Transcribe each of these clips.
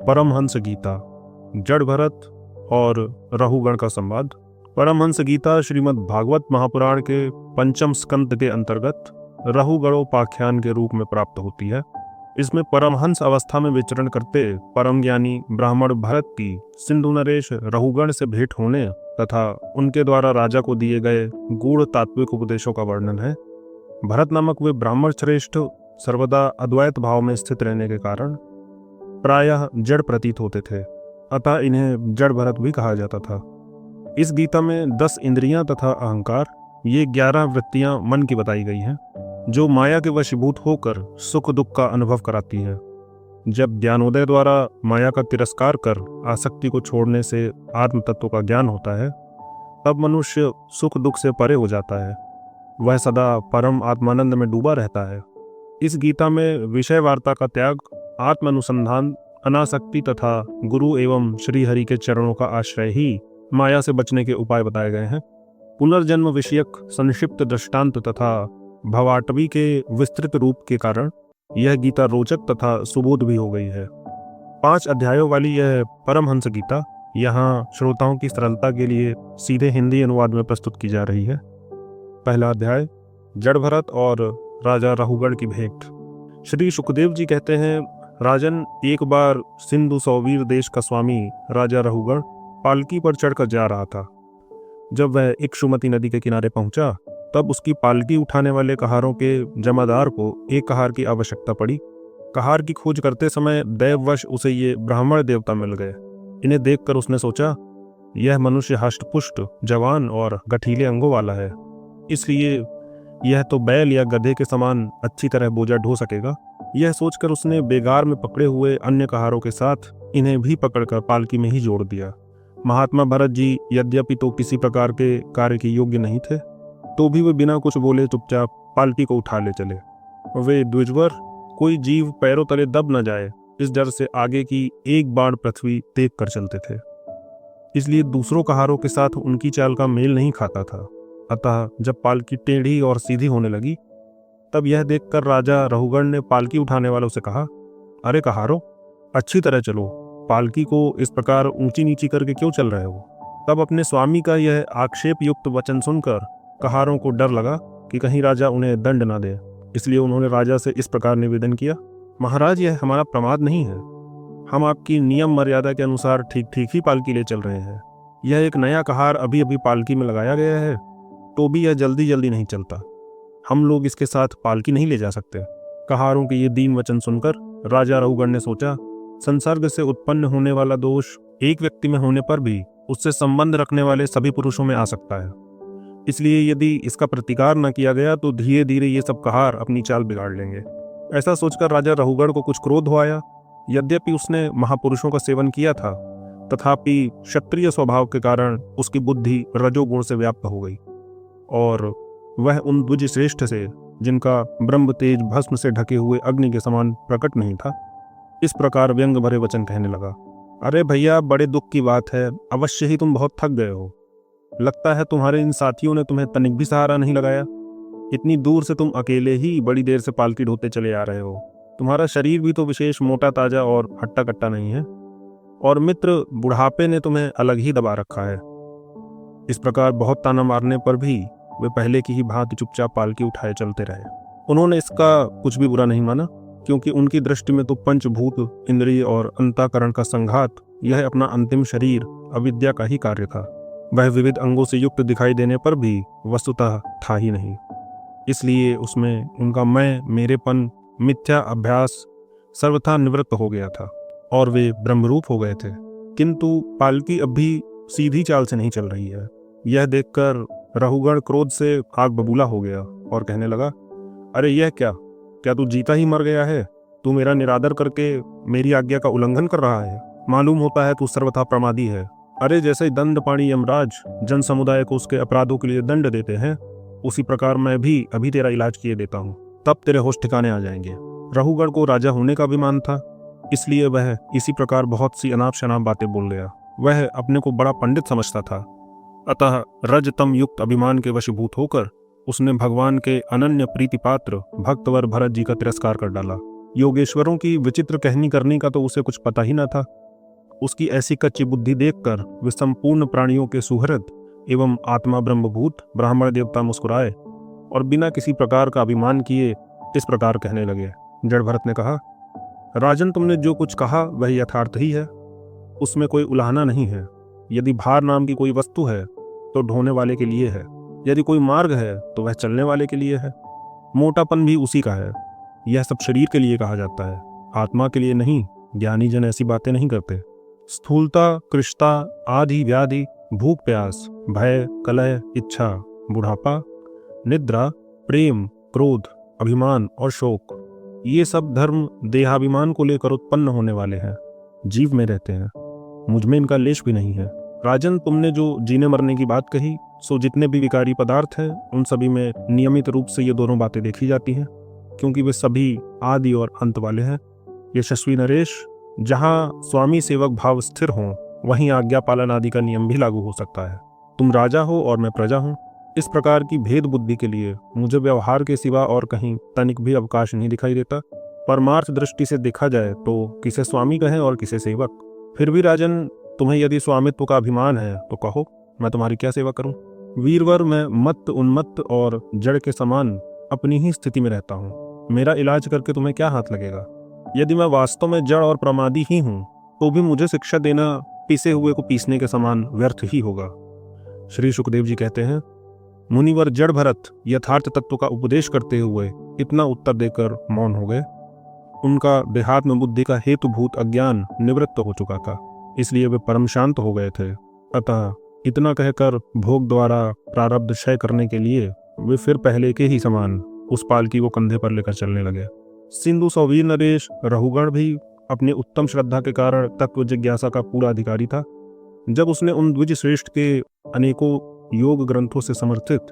परमहंस गीता, जड़ भरत और रहुगण का संवाद। परमहंस गीता श्रीमद् भागवत महापुराण के पंचम स्कंद के अंतर्गत रहुगणोपाख्यान के रूप में प्राप्त होती है। इसमें परमहंस अवस्था में विचरण करते परम ज्ञानी ब्राह्मण भरत की सिंधु नरेश रहुगण से भेंट होने तथा उनके द्वारा राजा को दिए गए गूढ़ तात्विक उपदेशों का वर्णन है। भरत नामक वे ब्राह्मण श्रेष्ठ सर्वदा अद्वैत भाव में स्थित रहने के कारण प्रायः जड़ प्रतीत होते थे, अतः इन्हें जड़ भरत भी कहा जाता था। इस गीता में 10 इंद्रियां तथा अहंकार, ये 11 वृत्तियां मन की बताई गई हैं, जो माया के वशीभूत होकर सुख दुख का अनुभव कराती है। जब ज्ञानोदय द्वारा माया का तिरस्कार कर आसक्ति को छोड़ने से आत्म तत्व का ज्ञान होता है, तब मनुष्य सुख दुख से परे हो जाता है। वह सदा परम आत्मानंद में डूबा रहता है। इस गीता में विषय वार्ता का त्याग, आत्म अनुसंधान, अनासक्ति तथा गुरु एवं श्री हरि के चरणों का आश्रय ही माया से बचने के उपाय बताए गए हैं। पुनर्जन्म विषयक संक्षिप्त दृष्टांत तथा भवाटवी के विस्तृत रूप के कारण यह गीता रोचक तथा सुबोध भी हो गई है। 5 अध्यायों वाली यह परमहंस गीता यहाँ श्रोताओं की सरलता के लिए सीधे हिंदी अनुवाद में प्रस्तुत की जा रही है। पहला अध्याय, जड़ भरत और राजा रहुगण की भेंट। श्री सुखदेव जी कहते हैं, राजन, एक बार सिंधु सौवीर देश का स्वामी राजा रहुगण पालकी पर चढ़कर जा रहा था। जब वह इक्षुमती नदी के किनारे पहुंचा, तब उसकी पालकी उठाने वाले कहारों के जमादार को एक कहार की आवश्यकता पड़ी। कहार की खोज करते समय दैववश उसे ये ब्राह्मण देवता मिल गए। इन्हें देखकर उसने सोचा, यह मनुष्य हष्टपुष्ट, जवान और गठीले अंगों वाला है, इसलिए यह तो बैल या गधे के समान अच्छी तरह बोझा ढो सकेगा। यह सोचकर उसने बेगार में पकड़े हुए अन्य कहारों के साथ इन्हें भी पकड़कर पालकी में ही जोड़ दिया। महात्मा भरत जी यद्यपि तो किसी प्रकार के कार्य के योग्य नहीं थे, तो भी वे बिना कुछ बोले चुपचाप पालकी को उठा ले चले। वे द्विजवर, कोई जीव पैरों तले दब न जाए, इस डर से आगे की एक बाण पृथ्वी देख कर चलते थे, इसलिए दूसरों कहारों के साथ उनकी चाल का मेल नहीं खाता था। अतः जब पालकी टेढ़ी और सीधी होने लगी, तब यह देखकर राजा रहुगण ने पालकी उठाने वालों से कहा, अरे कहारों, अच्छी तरह चलो, पालकी को इस प्रकार ऊंची नीची करके क्यों चल रहे हो। तब अपने स्वामी का यह आक्षेप युक्त वचन सुनकर कहारों को डर लगा कि कहीं राजा उन्हें दंड ना दे, इसलिए उन्होंने राजा से इस प्रकार निवेदन किया, महाराज, यह हमारा प्रमाद नहीं है। हम आपकी नियम मर्यादा के अनुसार ठीक ठीक ही पालकी ले चल रहे हैं। यह एक नया कहार अभी अभी पालकी में लगाया गया है, तो भी यह जल्दी जल्दी नहीं चलता। हम लोग इसके साथ पालकी नहीं ले जा सकते। कहारों के ये दीन वचन सुनकर राजा रहुगण ने सोचा, संसर्ग से उत्पन्न होने वाला दोष एक व्यक्ति में होने पर भी उससे संबंध रखने वाले सभी पुरुषों में आ सकता है, इसलिए यदि इसका प्रतिकार न किया गया तो धीरे धीरे ये सब कहार अपनी चाल बिगाड़ लेंगे। ऐसा सोचकर राजा रहुगण को कुछ क्रोध हो आया। यद्यपि उसने महापुरुषों का सेवन किया था, तथापि क्षत्रिय स्वभाव के कारण उसकी बुद्धि रजोगुण से व्याप्त हो गई और वह उन द्विज श्रेष्ठ से, जिनका ब्रह्म तेज भस्म से ढके हुए अग्नि के समान प्रकट नहीं था, इस प्रकार व्यंग भरे वचन कहने लगा, अरे भैया, बड़े दुख की बात है, अवश्य ही तुम बहुत थक गए हो। लगता है तुम्हारे इन साथियों ने तुम्हें तनिक भी सहारा नहीं लगाया। इतनी दूर से तुम अकेले ही बड़ी देर से पालकी ढोते चले आ रहे हो। तुम्हारा शरीर भी तो विशेष मोटा ताजा और हट्टा कट्टा नहीं है, और मित्र बुढ़ापे ने तुम्हें अलग ही दबा रखा है। इस प्रकार बहुत ताना मारने पर भी वे पहले की ही भांति चुपचाप पालकी उठाए चलते रहे। उन्होंने इसका कुछ भी बुरा नहीं माना, क्योंकि उनकी दृष्टि में तो पंचभूत, इंद्रिय और अंतःकरण का संघात, यह अपना अंतिम शरीर अविद्या का ही कार्य था। वह विविध अंगों से युक्त दिखाई देने पर भी वस्तुतः था ही नहीं, इसलिए उसमें उनका मैं, मेरेपन, मिथ्या अभ्यास सर्वथा निवृत्त हो गया था और वे ब्रह्मरूप हो गए थे। किंतु पालकी अब भी सीधी चाल से नहीं चल रही है। यह देखकर रहुगण क्रोध से आग बबूला हो गया और कहने लगा, अरे यह क्या तू जीता ही मर गया है? तू मेरा निरादर करके मेरी आज्ञा का उल्लंघन कर रहा है। मालूम होता है तू सर्वथा प्रमादी है। अरे जैसे दंडपाणी यमराज जन समुदाय को उसके अपराधों के लिए दंड देते हैं, उसी प्रकार मैं भी अभी तेरा इलाज किए देता हूँ, तब तेरे होश ठिकाने आ जाएंगे। रहुगण को राजा होने का अभिमान था, इसलिए वह इसी प्रकार बहुत सी अनाप शनाप बातें बोल गया। वह अपने को बड़ा पंडित समझता था, अतः रजतम युक्त अभिमान के वशीभूत होकर उसने भगवान के अनन्य प्रीति पात्र भक्तवर भरत जी का तिरस्कार कर डाला। योगेश्वरों की विचित्र कहनी करनी का तो उसे कुछ पता ही न था। उसकी ऐसी कच्ची बुद्धि देखकर वे संपूर्ण प्राणियों के सुहृद एवं आत्मा ब्रह्मभूत ब्राह्मण देवता मुस्कुराए और बिना किसी प्रकार का अभिमान किए इस प्रकार कहने लगे। जड़ भरत ने कहा, राजन, तुमने जो कुछ कहा वह यथार्थ ही है, उसमें कोई उलाहना नहीं है। यदि भार नाम की कोई वस्तु है तो ढोने वाले के लिए है, यदि कोई मार्ग है तो वह चलने वाले के लिए है। मोटापन भी उसी का है। यह सब शरीर के लिए कहा जाता है, आत्मा के लिए नहीं। ज्ञानी जन ऐसी बातें नहीं करते। स्थूलता, कृष्णता, आदि व्याधि, भूख प्यास, भय, कलह, इच्छा, बुढ़ापा, निद्रा, प्रेम, क्रोध, अभिमान और शोक, ये सब धर्म देहाभिमान को लेकर उत्पन्न होने वाले हैं, जीव में रहते हैं। मुझ में इनका लेश भी नहीं है। राजन, तुमने जो जीने मरने की बात कही, सो जितने भी विकारी पदार्थ हैं उन सभी में नियमित रूप से ये दोनों बातें देखी जाती हैं, क्योंकि वे सभी आदि और अंत वाले हैं। यशस्वी नरेश, जहाँ स्वामी सेवक भाव स्थिर हो वहीं आज्ञा पालन आदि का नियम भी लागू हो सकता है। तुम राजा हो और मैं प्रजा हूँ। इस प्रकार की भेद बुद्धि के लिए मुझे व्यवहार के सिवा और कहीं तनिक भी अवकाश नहीं दिखाई देता। परमार्थ दृष्टि से देखा जाए तो किसे स्वामी कहें और किसे सेवक। फिर भी राजन, तुम्हें यदि स्वामित्व का अभिमान है तो कहो, मैं तुम्हारी क्या सेवा करूं? वीरवर, मैं मत्त, उन्मत्त और जड़ के समान अपनी ही स्थिति में रहता हूँ। मेरा इलाज करके तुम्हें क्या हाथ लगेगा? यदि मैं वास्तव में जड़ और प्रमादी ही हूँ तो भी मुझे शिक्षा देना पिसे हुए को पीसने के समान व्यर्थ ही होगा। श्री सुखदेव जी कहते हैं, मुनिवर जड़ भरत यथार्थ तत्व का उपदेश करते हुए इतना उत्तर देकर मौन हो गए। उनका देहात्म बुद्धि का हेतुभूत अज्ञान निवृत्त हो चुका था, इसलिए वे परम शांत हो गए थे। अतः इतना कहकर भोग द्वारा प्रारब्ध क्षय करने के लिए वे फिर पहले के ही समान उस पालकी को कंधे पर लेकर चलने लगे। सिंधु सौवीर नरेश रहुगण भी अपनी उत्तम श्रद्धा के कारण तत्व जिज्ञासा का पूरा अधिकारी था। जब उसने उन द्विज श्रेष्ठ के अनेकों योग ग्रंथों से समर्थित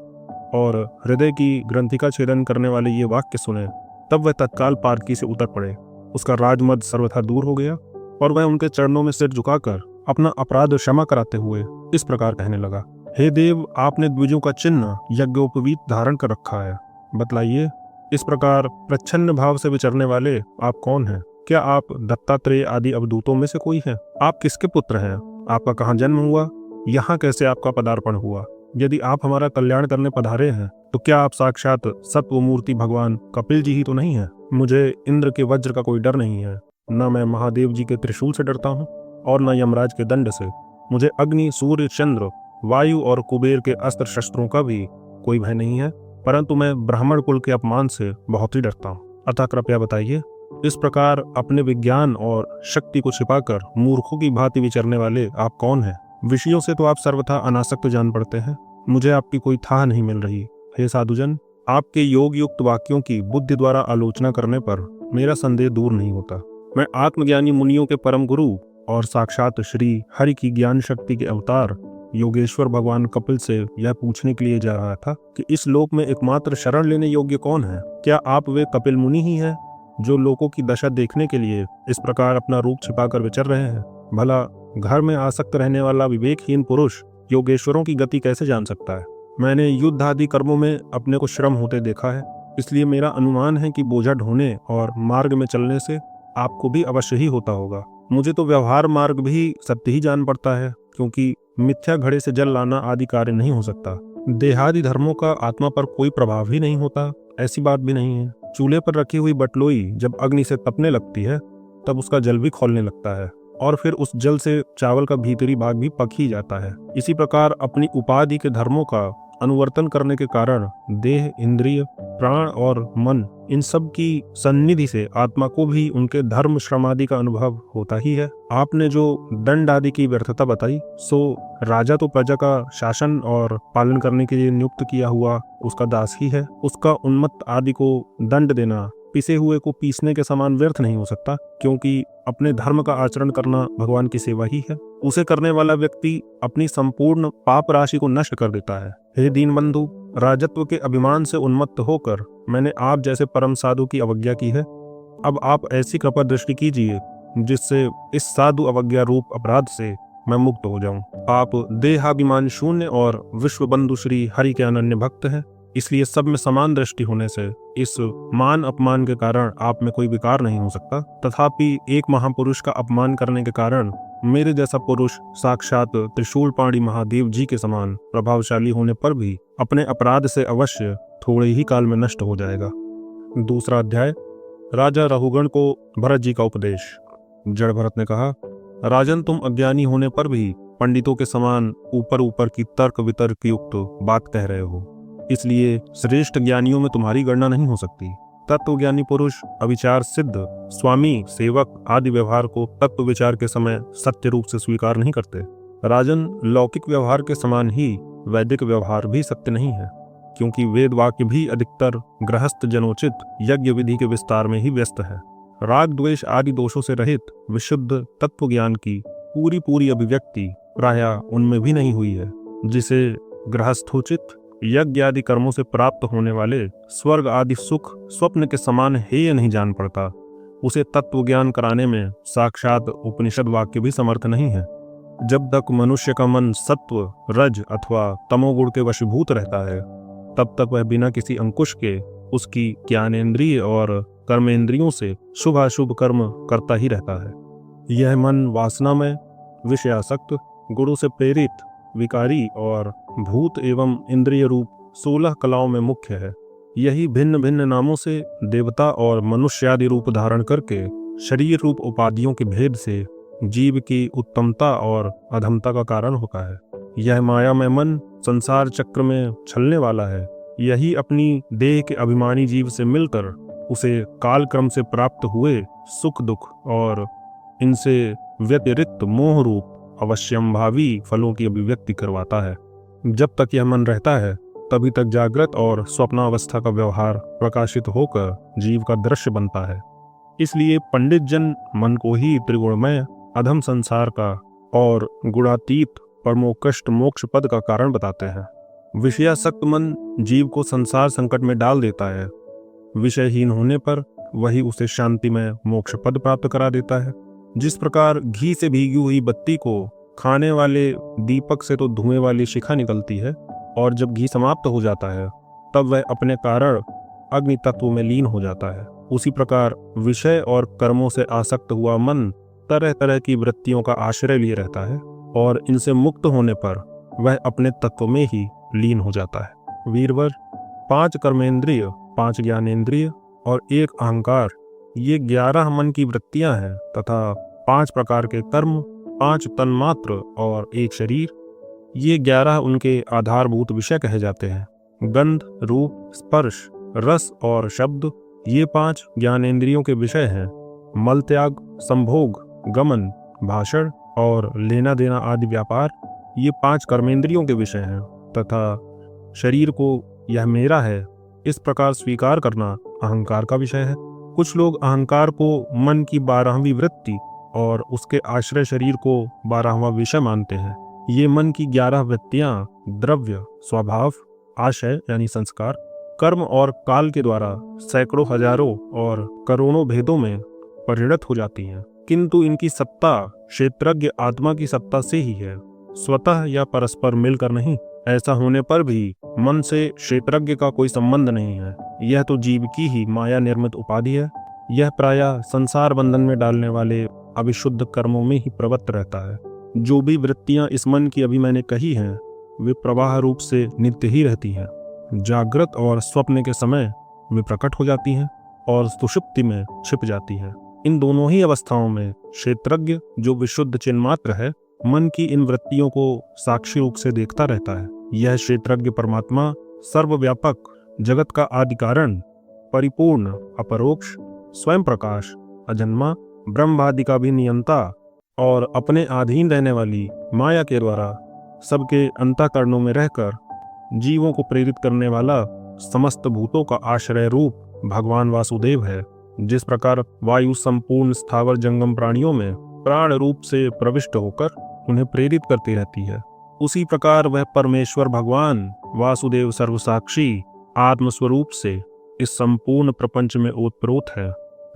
और हृदय की ग्रंथिका छेदन करने वाले ये वाक्य सुने, तब वह तत्काल पालकी से उतर पड़े। उसका राजमद सर्वथा दूर हो गया और वह उनके चरणों में सिर झुकाकर अपना अपराध क्षमा कराते हुए इस प्रकार कहने लगा, हे देव, आपने द्विजों का चिन्ह यज्ञोपवीत धारण कर रखा है। बतलाइए, इस प्रकार प्रच्छन्न भाव से विचरने वाले आप कौन हैं? क्या आप दत्तात्रेय आदि अवधूतों में से कोई हैं? आप किसके पुत्र हैं? आपका कहाँ जन्म हुआ? यहाँ कैसे आपका पदार्पण हुआ? यदि आप हमारा कल्याण करने पधारे हैं तो क्या आप साक्षात सत्वमूर्ति भगवान कपिल जी ही तो नहीं है? मुझे इंद्र के वज्र का कोई डर नहीं है, न मैं महादेव जी के त्रिशूल से डरता हूँ और न यमराज के दंड से। मुझे अग्नि, सूर्य, चंद्र, वायु और कुबेर के अस्त्र शस्त्रों का भी कोई भय नहीं है, परंतु मैं ब्राह्मण कुल के अपमान से बहुत ही डरता हूँ। अतः कृपया बताइए, इस प्रकार अपने विज्ञान और शक्ति को छिपाकर मूर्खों की भांति विचरने वाले आप कौन हैं? विषयों से तो आप सर्वथा अनासक्त जान पड़ते हैं। मुझे आपकी कोई थाह नहीं मिल रही। हे साधुजन, आपके योग युक्त वाक्यों की बुद्धि द्वारा आलोचना करने पर मेरा संदेह दूर नहीं होता। मैं आत्मज्ञानी मुनियों के परम गुरु और साक्षात श्री हरि की ज्ञान शक्ति के अवतार योगेश्वर भगवान कपिल से यह पूछने के लिए जा रहा था कि इस लोक में एकमात्र शरण लेने योग्य कौन है? क्या आप वे कपिल मुनि ही हैं जो लोगों की दशा देखने के लिए इस प्रकार अपना रूप छिपाकर विचर रहे हैं? भला घर में आसक्त रहने वाला विवेकहीन पुरुष योगेश्वरों की गति कैसे जान सकता है? मैंने युद्ध आदि कर्मों में अपने को श्रम होते देखा है, इसलिए मेरा अनुमान है कि बोझा ढोने और मार्ग में चलने से आपको भी अवश्य ही होता होगा। मुझे तो व्यवहार मार्ग भी सत्य ही जान पड़ता है, क्योंकि मिथ्या घड़े से जल लाना आदि कार्य नहीं हो सकता। देहादि धर्मों का आत्मा पर कोई प्रभाव ही नहीं होता, ऐसी बात भी नहीं है। चूल्हे पर रखी हुई बटलोई जब अग्नि से तपने लगती है तब उसका जल भी खौलने लगता है और फिर उस जल से चावल का भीतरी भाग भी पक ही जाता है। इसी प्रकार अपनी उपाधि के धर्मों का अनुवर्तन करने के कारण देह, इंद्रिय, प्राण और मन, इन सब की सन्निधि से आत्मा को भी उनके धर्म श्रम आदि का अनुभव होता ही है। आपने जो दंड आदि की व्यर्थता बताई, सो राजा तो प्रजा का शासन और पालन करने के लिए नियुक्त किया हुआ उसका दास ही है। उसका उन्मत्त आदि को दंड देना पिसे हुए को पीसने के समान व्यर्थ नहीं हो सकता, क्योंकि अपने धर्म का आचरण करना भगवान की सेवा ही है। उसे करने वाला व्यक्ति अपनी संपूर्ण पाप राशि को नष्ट कर देता है। हे दीनबंधु, राजत्व के अभिमान से उन्मत्त होकर मैंने आप जैसे परम साधु की अवज्ञा की है। अब आप ऐसी कृपा दृष्टि कीजिए जिससे इस साधु अवज्ञा रूप अपराध से मैं मुक्त हो जाऊं। आप देहाभिमान शून्य और विश्व बंधु श्री हरि के अनन्य भक्त हैं। इसलिए सब में समान दृष्टि होने से इस मान अपमान के कारण आप में कोई विकार नहीं हो सकता। तथापि एक महापुरुष का अपमान करने के कारण मेरे जैसा पुरुष साक्षात त्रिशूलपाणी महादेव जी के समान प्रभावशाली होने पर भी अपने अपराध से अवश्य थोड़े ही काल में नष्ट हो जाएगा। दूसरा अध्याय, राजा रहुगण को भरत जी का उपदेश। जड़ भरत ने कहा, राजन, तुम अज्ञानी होने पर भी पंडितों के समान ऊपर ऊपर की तर्क वितर्क युक्त बात कह रहे हो, इसलिए श्रेष्ठ ज्ञानियों में तुम्हारी गणना नहीं हो सकती। तत्वज्ञानी पुरुष अविचार सिद्ध स्वामी सेवक आदि व्यवहार को तत्व विचार के समय सत्य रूप से स्वीकार नहीं करते। राजन, लौकिक व्यवहार के समान ही वैदिक व्यवहार भी सत्य नहीं है, क्योंकि वेद वाक्य भी अधिकतर गृहस्थ जनोचित यज्ञ विधि के विस्तार में ही व्यस्त है। राग द्वेष आदि दोषों से रहित विशुद्ध तत्व ज्ञान की पूरी अभिव्यक्ति प्रायः उनमें भी नहीं हुई है, जिसे गृहस्थोचित यज्ञ आदि कर्मों से प्राप्त होने वाले स्वर्ग आदि सुख स्वप्न के समान हेय नहीं जान पड़ता। उसे तत्व ज्ञान कराने में साक्षात उपनिषद वाक्य भी समर्थ नहीं है। जब तक मनुष्य का मन सत्व रज अथवा तमोगुण के वशीभूत रहता है, तब तक वह बिना किसी अंकुश के उसकी ज्ञानेंद्रिय और कर्मेंद्रियों से शुभ अशुभ कर्म करता ही रहता है। यह मन वासनामय, विषयासक्त, गुरु से प्रेरित, विकारी और भूत एवं इंद्रिय रूप 16 कलाओं में मुख्य है। यही भिन्न भिन्न नामों से देवता और मनुष्य आदि रूप धारण करके शरीर रूप उपाधियों के भेद से जीव की उत्तमता और अधमता का कारण होता है। यह मायामय मन संसार चक्र में छलने वाला है। यही अपनी देह के अभिमानी जीव से मिलकर उसे काल क्रम से प्राप्त हुए सुख दुख और इनसे व्यतिरिक्त मोह रूप अवश्यंभावी फलों की अभिव्यक्ति करवाता है। जब तक यह मन रहता है, तभी तक जागृत और स्वप्नावस्था का व्यवहार प्रकाशित होकर जीव का दृश्य बनता है। इसलिए पंडित जन मन को ही त्रिगुणमय अधम संसार का और गुणातीत परमोत्कृष्ट मोक्ष पद का कारण बताते हैं। विषयासक्त मन जीव को संसार संकट में डाल देता है। विषयहीन होने पर वही उसे शांतिमय मोक्ष पद प्राप्त करा देता है। जिस प्रकार घी से भीगी हुई बत्ती को खाने वाले दीपक से तो धुएं वाली शिखा निकलती है, और जब घी समाप्त हो जाता है तब वह अपने कारण अग्नि तत्व में लीन हो जाता है। उसी प्रकार विषय और कर्मों से आसक्त हुआ मन तरह तरह की वृत्तियों का आश्रय लिए रहता है, और इनसे मुक्त होने पर वह अपने तत्व में ही लीन हो जाता है। वीरवर, 5 कर्मेंद्रिय, 5 ज्ञानेंद्रिय और 1 अहंकार, ये 11 मन की वृत्तियां हैं तथा 5 प्रकार के कर्म, 5 तन्मात्र और 1 शरीर, ये 11 उनके आधारभूत विषय कहे जाते हैं। गंध, रूप, स्पर्श, रस और शब्द, ये 5 ज्ञानेंद्रियों के विषय हैं। मल त्याग, संभोग, गमन, भाषण और लेना देना आदि व्यापार, ये 5 कर्मेंद्रियों के विषय हैं तथा शरीर को यह मेरा है इस प्रकार स्वीकार करना अहंकार का विषय है। कुछ लोग अहंकार को मन की 12वीं वृत्ति और उसके आश्रय शरीर को 12वां विषय मानते हैं। ये मन की 11 वृत्तियां द्रव्य, स्वभाव, आशय यानी संस्कार, कर्म और काल के द्वारा सैकड़ों, हजारों और करोड़ों भेदों में परिणत हो जाती हैं, किंतु इनकी सत्ता क्षेत्रज्ञ आत्मा की सत्ता से ही है, स्वतः या परस्पर मिलकर नहीं। ऐसा होने पर भी मन से क्षेत्रज्ञ का कोई संबंध नहीं है। यह तो जीव की ही माया निर्मित उपाधि है। यह प्रायः संसार बंधन में डालने वाले अविशुद्ध कर्मों में ही प्रवृत्त रहता है। जो भी वृत्तियां इस मन की अभी मैंने कही हैं, वे प्रवाह रूप से नित्य ही रहती हैं। जागृत और स्वप्न के समय वे प्रकट हो जाती हैं और सुषुप्ति में छिप जाती हैं। इन दोनों ही अवस्थाओं में क्षेत्रज्ञ, जो विशुद्ध चिन्मात्र है, मन की इन वृत्तियों को साक्षी रूप से देखता रहता है। यह क्षेत्रज्ञ परमात्मा सर्वव्यापक, जगत का आदि कारण, परिपूर्ण, अपरोक्ष, स्वयं प्रकाश, अजन्मा, ब्रह्मादि का भी नियंता और अपने अधीन रहने वाली माया के द्वारा सबके अंतःकरणों में रहकर जीवों को प्रेरित करने वाला समस्त भूतों का आश्रय रूप भगवान वासुदेव है। जिस प्रकार वायु संपूर्ण स्थावर जंगम प्राणियों में प्राण रूप से प्रविष्ट होकर उन्हें प्रेरित करती रहती है, उसी प्रकार वह परमेश्वर भगवान वासुदेव सर्वसाक्षी आत्मस्वरूप से इस संपूर्ण प्रपंच में ओतप्रोत है।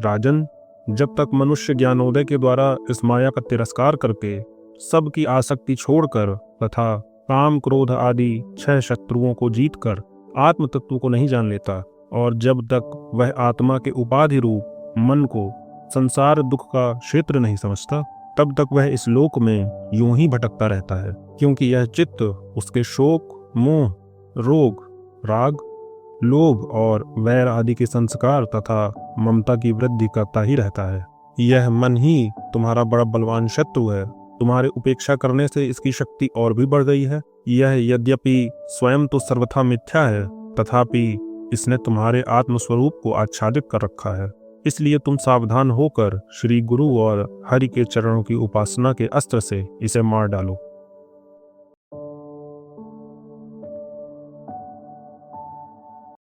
राजन, जब तक मनुष्य ज्ञानोदय के द्वारा इस माया का तिरस्कार करके सबकी आसक्ति छोड़कर तथा काम क्रोध आदि 6 शत्रुओं को जीतकर आत्म तत्व को नहीं जान लेता और जब तक वह आत्मा के उपाधि रूप मन को संसार दुख का क्षेत्र नहीं समझता, तब तक वह इस लोक में यूं ही भटकता रहता है, क्योंकि यह चित्त उसके शोक, मोह, रोग, राग, लोभ और वैर आदि के संस्कार तथा ममता की वृद्धि करता ही रहता है। यह मन ही तुम्हारा बड़ा बलवान शत्रु है। तुम्हारे उपेक्षा करने से इसकी शक्ति और भी बढ़ गई है। यह यद्यपि स्वयं तो सर्वथा मिथ्या है, तथापि इसने तुम्हारे आत्मस्वरूप को आच्छादित कर रखा है। इसलिए तुम सावधान होकर श्री गुरु और हरि के चरणों की उपासना के अस्त्र से इसे मार डालो।